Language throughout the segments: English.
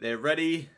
They're ready.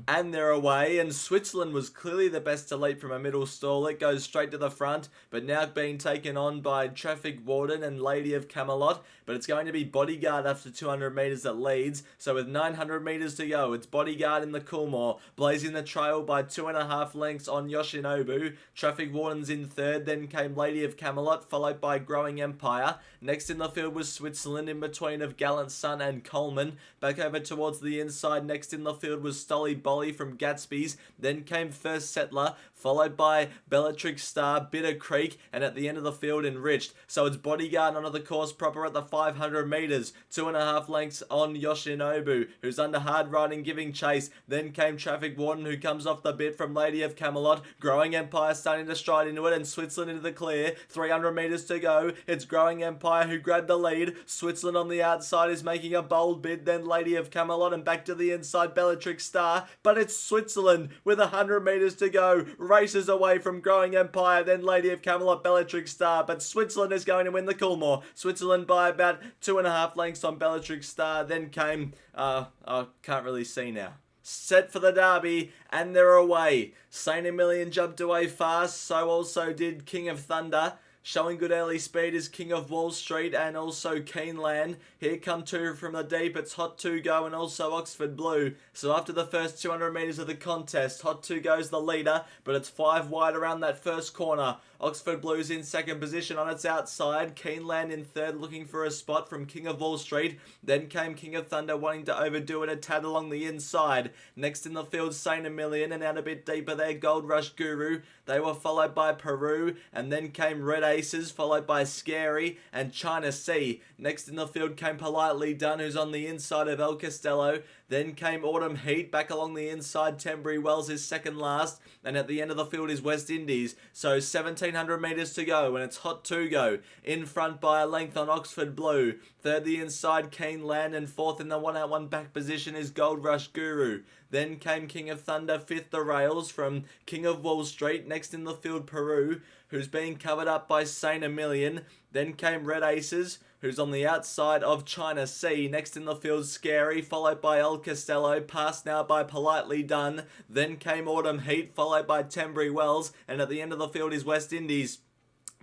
And they're away, and Switzerland was clearly the best to lead from a middle stall. It goes straight to the front, but now being taken on by Traffic Warden and Lady of Camelot. But it's going to be Bodyguard after 200 metres that leads. So with 900 metres to go, it's Bodyguard in the Coolmore, blazing the trail by 2.5 lengths on Yoshinobu. Traffic Warden's in third, then came Lady of Camelot, followed by Growing Empire. Next in the field was Switzerland, in between of Gallant Sun and Coleman. Back over towards the inside, next in the field was Stolly Bolly from Gatsby's. Then came First Settler, followed by Bellatrix Star, Bitter Creek, and at the end of the field, Enriched. So it's Bodyguard onto the course proper at the 500 metres. 2.5 lengths on Yoshinobu, who's under hard riding, giving chase. Then came Traffic Warden, who comes off the bit from Lady of Camelot. Growing Empire starting to stride into it, and Switzerland into the clear. 300 metres to go. It's Growing Empire who grabbed the lead. Switzerland on the outside is making a bold bid. Then Lady of Camelot, and back to the inside, Bellatrix Star. But it's Switzerland with 100 metres to go. Races away from Growing Empire, then Lady of Camelot, Bellatrix Star. But Switzerland is going to win the Coolmore. Switzerland by about 2.5 lengths on Bellatrix Star. Then came, I can't really see now. Set for the Derby, and they're away. Saint Emilion jumped away fast, so also did King of Thunder. Showing good early speed is King of Wall Street and also Keeneland. Here come two from the deep. It's Hot 2 Go and also Oxford Blue. So after the first 200 metres of the contest, Hot 2 Go's the leader, but it's 5 wide around that first corner. Oxford Blue's in second position on its outside. Keeneland in third, looking for a spot from King of Wall Street. Then came King of Thunder, wanting to overdo it a tad along the inside. Next in the field, Saint Emilion, and out a bit deeper there, Gold Rush Guru. They were followed by Peru, and then came Red Aces, followed by Scary and China Sea. Next in the field came Politely Done, who's on the inside of El Castello. Then came Autumn Heat, back along the inside. Tenbury Wells is second last, and at the end of the field is West Indies. So 1700 metres to go, and it's Hot 2 Go. In front by a length on Oxford Blue. Third the inside, Keeneland, and fourth in the 1-out-1 back position is Gold Rush Guru. Then came King of Thunder, fifth the rails from King of Wall Street. Next in the field, Peru, who's being covered up by Saint Emilion. Then came Red Aces, who's on the outside of China Sea. Next in the field, Scary, followed by El Castello, passed now by Politely Done. Then came Autumn Heat, followed by Tenbury Wells, and at the end of the field is West Indies.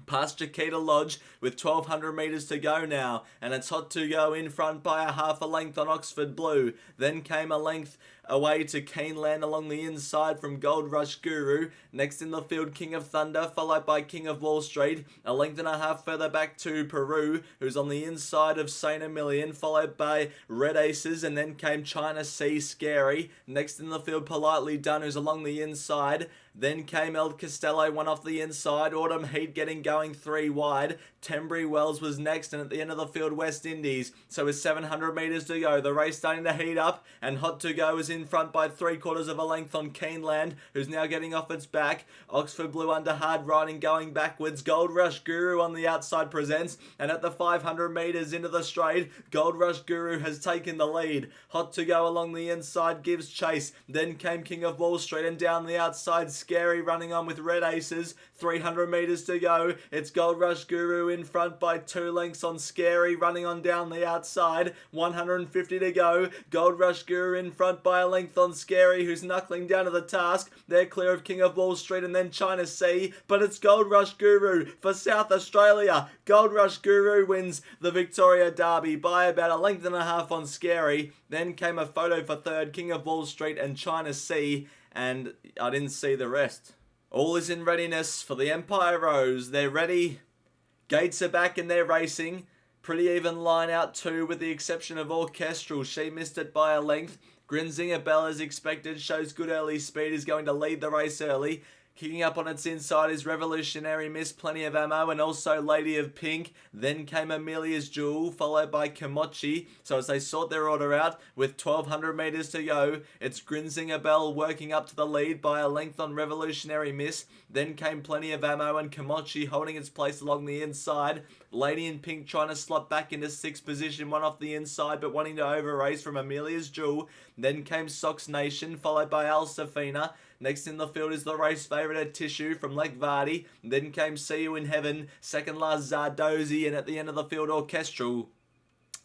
Past Chiquita Lodge with 1200 metres to go now, and it's Hot 2 Go in front by a half a length on Oxford Blue. Then came a length away to Keeneland along the inside from Gold Rush Guru. Next in the field, King of Thunder, followed by King of Wall Street. A length and a half further back to Peru, who's on the inside of Saint Emilion, followed by Red Aces, and then came China Sea Scary. Next in the field, Politely Done, who's along the inside. Then came El Castello, one off the inside. Autumn Heat getting going 3 wide. Tenbury Wells was next, and at the end of the field, West Indies. So with 700 metres to go, the race starting to heat up, and Hot 2 Go is in front by 3/4 of a length on Keeneland, who's now getting off its back. Oxford Blue under hard riding, going backwards. Gold Rush Guru on the outside presents, and at the 500 metres into the straight, Gold Rush Guru has taken the lead. Hot 2 Go along the inside gives chase. Then came King of Wall Street, and down the outside, Scary running on with Red Aces. 300 metres to go. It's Gold Rush Guru in front by 2 lengths on Scary, running on down the outside. 150 to go. Gold Rush Guru in front by a length on Scary, who's knuckling down to the task. They're clear of King of Wall Street and then China Sea, but it's Gold Rush Guru for South Australia. Gold Rush Guru wins the Victoria Derby by about a length and a half on Scary. Then came a photo for third, King of Wall Street and China Sea, and I didn't see the rest. All is in readiness for the Empire Rose. They're ready. Gates are back and they're racing. Pretty even line out too, with the exception of Orchestral. She missed it by a length. Grinzinger Bell, as expected, shows good early speed, is going to lead the race early. Kicking up on its inside is Revolutionary Miss, Plenty of Ammo, and also Lady of Pink. Then came Amelia's Jewel, followed by Kimochi. So as they sort their order out, with 1200 metres to go, it's Grinzinger Bell working up to the lead by a length on Revolutionary Miss. Then came Plenty of Ammo and Kimochi holding its place along the inside. Lady in Pink trying to slot back into 6th position, one off the inside, but wanting to over-race from Amelia's Jewel. Then came Sox Nation, followed by Al Safina. Next in the field is the race favourite at Tissue from Lake Vardy. Then came See You in Heaven, second last Zardozi, and at the end of the field, Orchestral.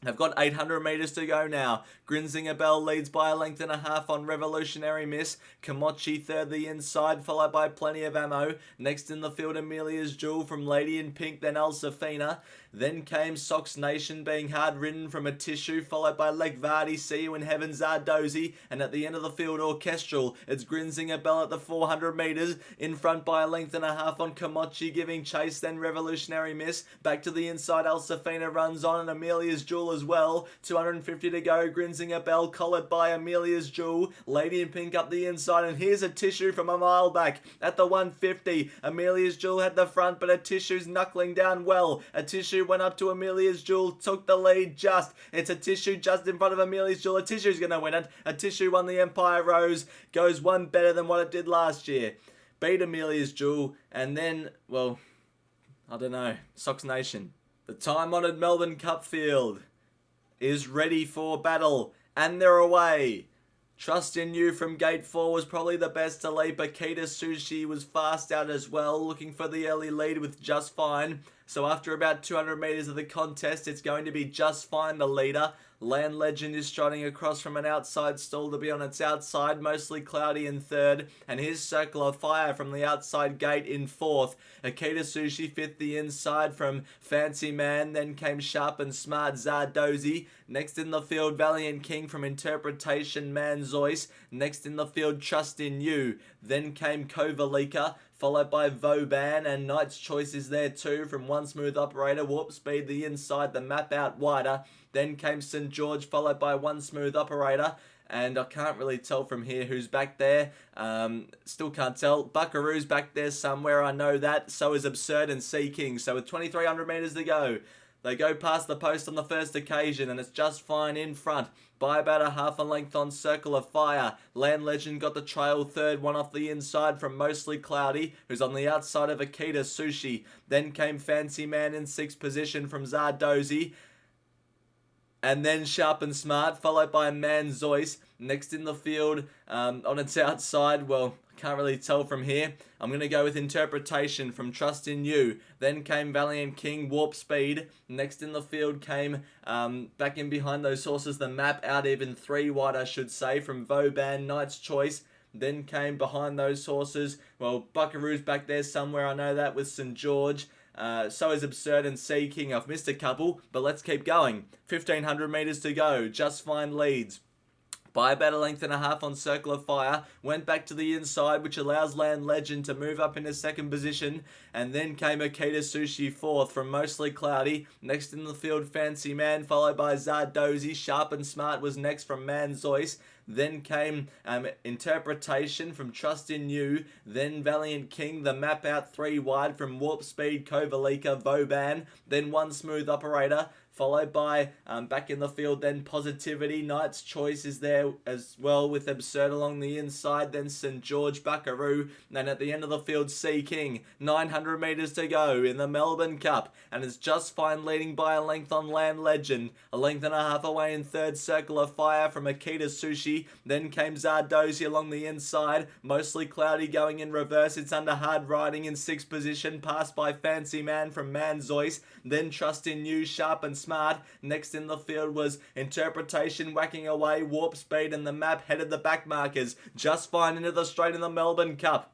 They've got 800 metres to go now. Grinzinger Bell leads by a length and a half on Revolutionary Miss. Komochi third the inside, followed by Plenty of Ammo. Next in the field, Amelia's Jewel from Lady in Pink, then El Safina. Then came Sox Nation being hard ridden from a Tissue, followed by Legvardi, See You in Heaven, Zardozi. And at the end of the field, Orchestral. It's Grinzinger Bell at the 400 metres. In front by a length and a half on Komochi, giving chase, then Revolutionary Miss. Back to the inside, El Safina runs on, and Amelia's Jewel as well. 250 to go. Grinzinger Bell collared by Amelia's Jewel. Lady in Pink up the inside, and here's a Tissue from a mile back at the 150. Amelia's Jewel had the front, but a Tissue's knuckling down well. A Tissue went up to Amelia's Jewel, took the lead just. It's a Tissue just in front of Amelia's Jewel. A Tissue's going to win it. A Tissue won the Empire Rose. Goes one better than what it did last year. Beat Amelia's Jewel, and then, well, I don't know, Sox Nation. The time-honoured Melbourne Cup field is ready for battle, and they're away. Trust in You from gate 4 was probably the best to lead. Akita Sushi was fast out as well, looking for the early lead with Just Fine. So after about 200 metres of the contest, it's going to be Just Fine the leader. Land Legend is striding across from an outside stall to be on its outside, mostly cloudy in third, and here's Circle of Fire from the outside gate in fourth. Akita Sushi fifth the inside from Fancy Man, then came Sharp and Smart Zardozi. Next in the field, Valiant King from Interpretation, Man Zois. Next in the field, Trust in You. Then came Kovalika, followed by Vauban, and Knight's Choice is there too from One Smooth Operator. Warp Speed the inside, the map out wider. Then came St. George, followed by One Smooth Operator. And I can't really tell from here who's back there. Still can't tell. Buckaroo's back there somewhere, I know that. So is Absurd and Sea King. So with 2,300 metres to go, they go past the post on the first occasion, and it's Just Fine in front by about a half a length on Circle of Fire. Land Legend got the trail third, one off the inside from Mostly Cloudy, who's on the outside of Akita Sushi. Then came Fancy Man in sixth position from Zardozi. And then Sharp and Smart, followed by Man Zois. Next in the field, on its outside, well, I can't really tell from here. I'm going to go with Interpretation from Trust in You. Then came Valiant King, Warp Speed. Next in the field came, back in behind those horses, the map out even three wide, I should say, from Vauban, Knight's Choice. Then came behind those horses, well, Buckaroo's back there somewhere, I know that, with St. George. So is Absurd and Sea King. I've missed a couple, but let's keep going. 1,500 metres to go. Just Fine leads by about a length and a half on Circle of Fire. Went back to the inside, which allows Land Legend to move up into second position. And then came Akita Sushi fourth from Mostly Cloudy. Next in the field, Fancy Man, followed by Zardozi. Sharp and Smart was next from Man Zois. Then came Interpretation from Trust in You. Then Valiant King, the map out three wide from Warp Speed, Kovalika, Vauban. Then One Smooth Operator, followed by back in the field, then Positivity. Knight's Choice is there as well with Absurd along the inside. Then St. George, Buckaroo. And at the end of the field, Sea King. 900 metres to go in the Melbourne Cup. And it's Just Fine leading by a length on Land Legend. A length and a half away in third, Circle of Fire from Akita Sushi. Then came Zardozi along the inside. Mostly Cloudy going in reverse. It's under hard riding in sixth position. Passed by Fancy Man from Man Zois. Then Trust in You, Sharp and Smart. Next in the field was Interpretation whacking away. Warp Speed and the map headed the back markers. Just Fine into the straight in the Melbourne Cup.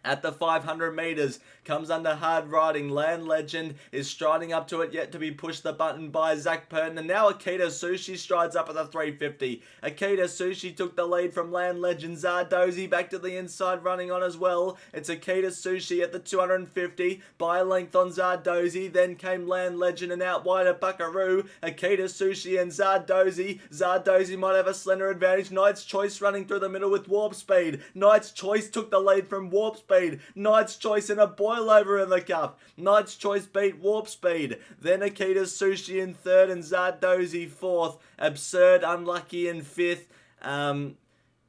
At the 500 metres, comes under hard riding. Land Legend is striding up to it, yet to be pushed the button by Zach Purton. And now Akita Sushi strides up at the 350. Akita Sushi took the lead from Land Legend. Zardozi back to the inside, running on as well. It's Akita Sushi at the 250, by a length on Zardozi. Then came Land Legend and out wide at Buckaroo. Akita Sushi and Zardozi. Zardozi might have a slender advantage. Knight's Choice running through the middle with Warp Speed. Knight's Choice took the lead from Warp Speed. Knight's Choice in a boil over in the cup. Knight's Choice beat Warp Speed. Then Akita Sushi in third and Zardozi fourth. Absurd unlucky in fifth. And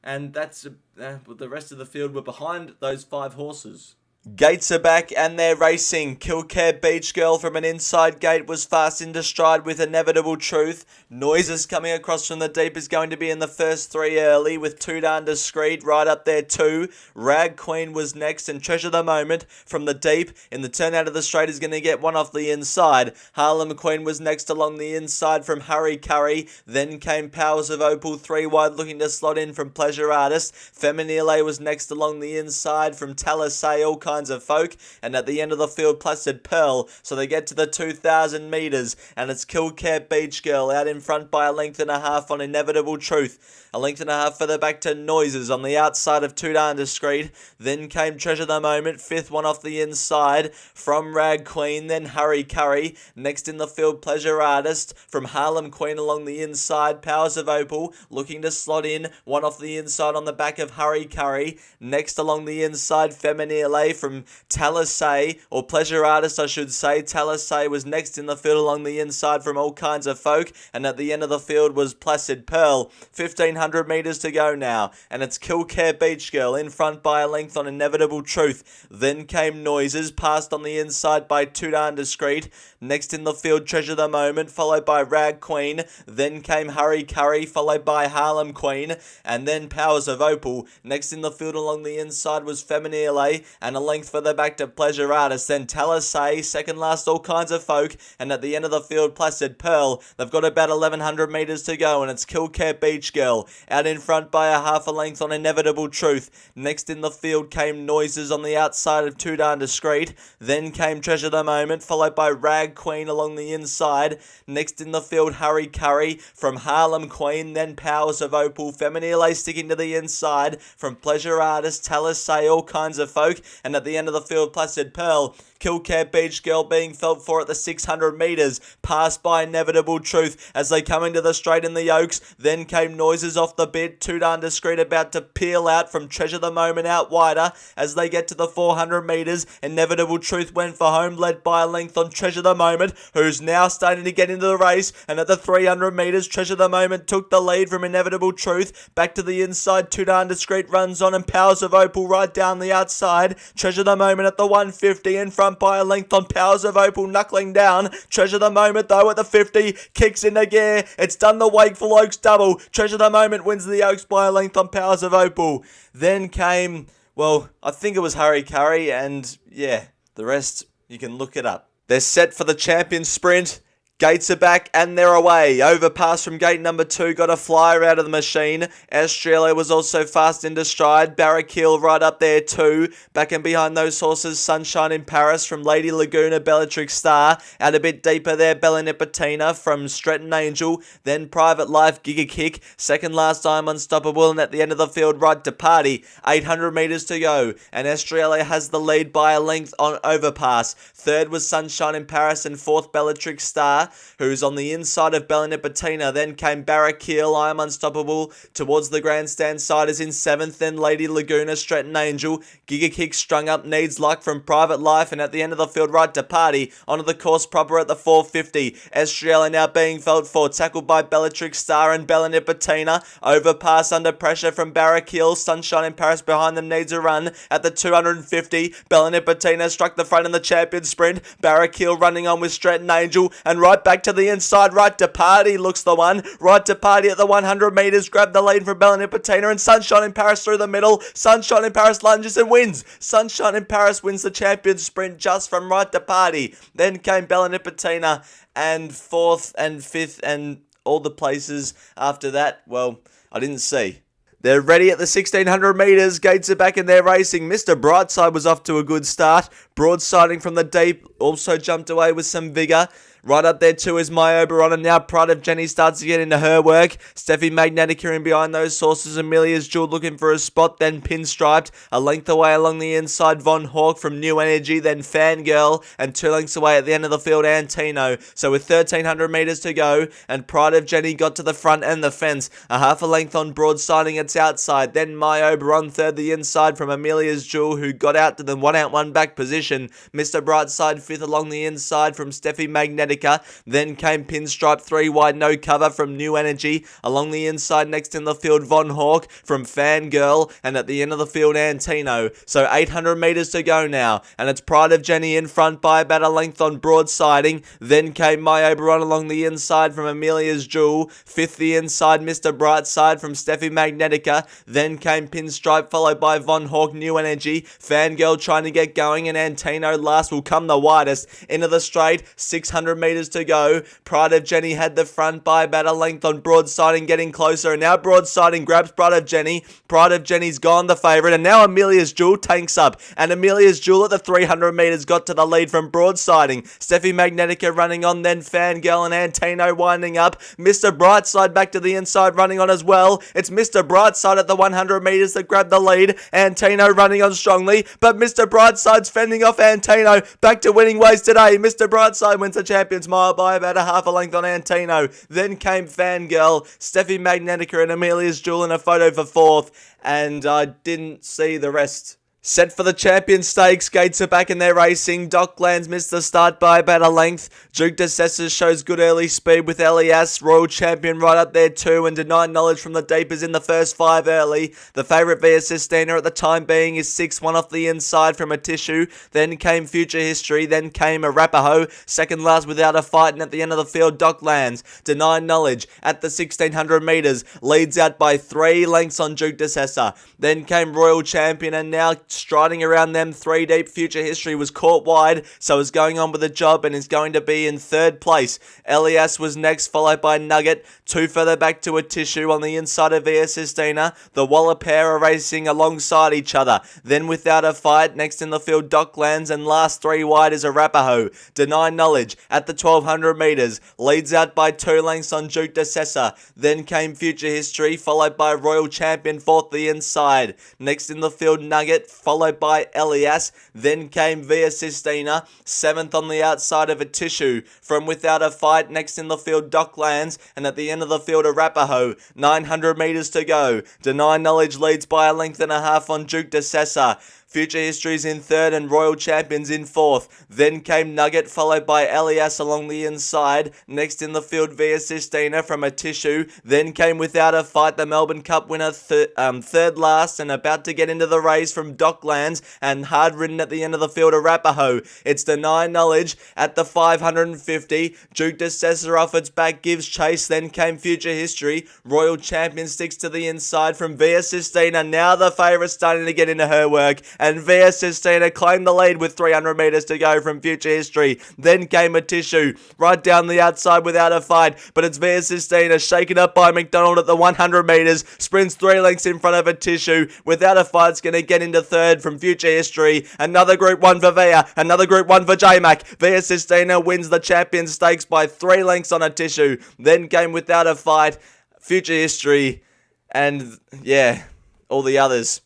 that's the rest of the field were behind those five horses. Gates are back and they're racing. Kilcare Beach Girl from an inside gate was fast into stride with Inevitable Truth. Noises coming across from the deep is going to be in the first three early with Too Darn Discreet right up there too. Rag Queen was next and Treasure the Moment from the deep in the turn out of the straight is going to get one off the inside. Harlem Queen was next along the inside from Hurry Curry. Then came Powers of Opal, three wide looking to slot in from Pleasure Artist. Feminile was next along the inside from Talisay, all kinds of folk, and at the end of the field Placid Pearl, so they get to the 2,000 metres and it's Kilcare Beach Girl out in front by a length and a half on Inevitable Truth. A length and a half further back to Noises on the outside of Too Darn Discreet. Then came Treasure the Moment, fifth one off the inside from Rag Queen, then Hurry Curry. Next in the field Pleasure Artist from Harlem Queen along the inside. Powers of Opal looking to slot in, one off the inside on the back of Hurry Curry. Next along the inside Feminile from Talisay, or Pleasure Artist I should say. Talisay was next in the field along the inside from All Kinds of Folk, and at the end of the field was Placid Pearl. 1,500 metres to go now, and it's Kilcare Beach Girl in front by a length on Inevitable Truth. Then came Noises, passed on the inside by Too Darn Discreet. Next in the field Treasure the Moment, followed by Rag Queen. Then came Hurry Curry, followed by Harlem Queen, and then Powers of Opal. Next in the field along the inside was Feminile, and a length further back to Pleasure Artist. Then Talisay, second last All Kinds of Folk, and at the end of the field Placid Pearl. They've got about 1,100 metres to go, and it's Kilcare Beach Girl out in front by a half a length on Inevitable Truth. Next in the field came Noises on the outside of Too Darn Discreet. Then came Treasure the Moment, followed by Rag Queen along the inside. Next in the field Hurry Curry from Harlem Queen, then Powers of Opal. Feminile sticking to the inside from Pleasure Artist, Talisay, All Kinds of Folk, and at the end of the field Placid Pearl. Kilcare Beach Girl being felt for at the 600 metres, passed by Inevitable Truth as they come into the straight in the Oaks. Then came Noises off the bit, Too Darn Discreet about to peel out from Treasure the Moment out wider as they get to the 400 metres. Inevitable Truth went for home, led by a length on Treasure the Moment, who's now starting to get into the race, and at the 300 metres Treasure the Moment took the lead from Inevitable Truth. Back to the inside, Too Darn Discreet runs on, and Powers of Opal right down the outside. Treasure the Moment at the 150 in front by a length on Powers of Opal, knuckling down. Treasure the Moment though at the 50, kicks into gear. It's done the Wakeful Oaks double. Treasure the Moment wins the Oaks by a length on Powers of Opal. Then came, well, I think it was Hurry Curry, and yeah, the rest you can look it up. They're set for the champion sprint. Gates are back and they're away. Overpass from gate number 2 got a flyer out of the machine. Australia was also fast into stride. Barrakill right up there too. Back and behind those horses, Sunshine in Paris from Lady Laguna, Bellatrix Star. Out a bit deeper there, Bella Nipotina from Stretton Angel. Then Private Life, Giga Kick. Second last time, Unstoppable. And at the end of the field, Right to Party. 800 metres to go. And Australia has the lead by a length on Overpass. Third was Sunshine in Paris and fourth Bellatrix Star, who's on the inside of Bella Nipotina. Then came Barrakill, I Am Unstoppable. Towards the grandstand side is in 7th. Then Lady Laguna, Stretton Angel. Giga Kick strung up, Needs Luck from Private Life. And at the end of the field, Right to Party. Onto the course proper at the 450. Australia now being felt for. Tackled by Bellatrix Star and Bella Nipotina. Overpass under pressure from Barrakill. Sunshine in Paris behind them needs a run. At the 250, Bella Nipotina struck the front in the champion sprint. Barrakill running on with Stretton Angel. And right back to the inside, Right to Party looks the one. Right to Party at the 100 metres, grabbed the lead from Bella Nipotina, and Sunshine in Paris through the middle. Sunshine in Paris lunges and wins. Sunshine in Paris wins the champion sprint just from Right to Party. Then came Bella Nipotina, and 4th and 5th and all the places after that, well, I didn't see. They're ready at the 1,600 metres. Gates are back and they're racing. Mr. Brightside was off to a good start. Broadsiding from the deep also jumped away with some vigour. Right up there too is My Oberon, and now Pride of Jenny starts to get into her work. Steffi Magnetica in behind those sources. Amelia's Jewel looking for a spot, then Pinstriped. A length away along the inside, Von Hawk from New Energy, then Fangirl. And 2 lengths away at the end of the field, Antino. So with 1,300 metres to go, and Pride of Jenny got to the front and the fence. A half a length on Broadsiding, it's outside. Then My Oberon third the inside from Amelia's Jewel, who got out to the 1 out 1 back position. position. Mr. Brightside 5th along the inside from Steffi Magnetica. Then came Pinstripe 3 wide, no cover from New Energy. Along the inside next in the field, Von Hawk from Fangirl. And at the end of the field, Antino. So 800 metres to go now. And it's Pride of Jenny in front by about a length on broadsiding. Then came My Oberon along the inside from Amelia's Jewel. 5th the inside, Mr. Brightside from Steffi Magnetica. Then came Pinstripe followed by Von Hawk, New Energy. Fangirl trying to get going and Antino last will come the widest. Into the straight, 600 metres to go. Pride of Jenny had the front by about a length on broadsiding, getting closer. And now broadsiding grabs Pride of Jenny. Pride of Jenny's gone the favourite. And now Amelia's Jewel tanks up. And Amelia's Jewel at the 300 metres got to the lead from broadsiding. Steffi Magnetica running on, then Fangirl and Antino winding up. Mr. Brightside back to the inside running on as well. It's Mr. Brightside at the 100 metres that grabbed the lead. Antino running on strongly, but Mr. Brightside's fending off Antino. Back to winning ways today. Mr. Brightside wins the Champions Mile by about a half a length on Antino. Then came Fangirl, Steffi Magnetica and Amelia's Jewel in a photo for 4th. And I didn't see the rest. Set for the Champion Stakes, gates are back and they're racing. Docklands missed the start by about a length. Duke de Cesar shows good early speed with Elias. Royal Champion right up there too, and Denied Knowledge from the Deep is in the first 5 early. The favourite Via Sistina at the time being is 6, 1 off the inside from a Tissue. Then came Future History, then came Arapaho. Second last without a fight, and at the end of the field, Docklands. Denied Knowledge at the 1600 metres, leads out by 3 lengths on Duke de Cesar. Then came Royal Champion, and now striding around them 3 deep. Future History was caught wide, so is going on with the job and is going to be in 3rd place. Elias was next, followed by Nugget. 2 further back to a Tissue on the inside of Via Sistina. The Waller pair are racing alongside each other. Then without a fight, next in the field, Docklands, and last 3 wide is Arapaho. Denied Knowledge at the 1200 metres, leads out by 2 lengths on Duke de Cesar. Then came Future History, followed by Royal Champion 4th the inside. Next in the field, Nugget, followed by Elias. Then came Via Sistina, 7th on the outside of a Tissue. From without a fight, next in the field, Docklands, and at the end of the field, Arapaho. 900 metres to go. Denied Knowledge leads by a length and a half on Duke de Cesar. Future History's in 3rd and Royal Champions in 4th. Then came Nugget, followed by Elias along the inside. Next in the field, Via Sistina from a Tissue. Then came without a fight the Melbourne Cup winner, 3rd last, and about to get into the race from Docklands, and hard ridden at the end of the field, Arapaho. It's Denied Knowledge at the 550. Duke de Cesar off its back gives chase. Then came Future History. Royal Champion sticks to the inside from Via Sistina. Now the favourite starting to get into her work. And Via Sistina claimed the lead with 300 metres to go from Future History. Then came a Tissue, right down the outside without a fight. But it's Via Sistina shaken up by McDonald at the 100 metres. Sprints 3 lengths in front of a Tissue. Without a fight, it's going to get into 3rd from Future History. Another Group 1 for Via. Another Group 1 for J-Mac. Via Sistina wins the Champion Stakes by 3 lengths on a Tissue. Then came without a fight, Future History, and yeah, all the others.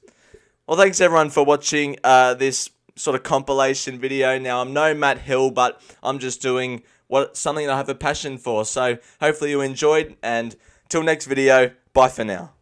Well, thanks everyone for watching this sort of compilation video. Now, I'm no Matt Hill, but I'm just doing something that I have a passion for. So hopefully you enjoyed, and till next video, bye for now.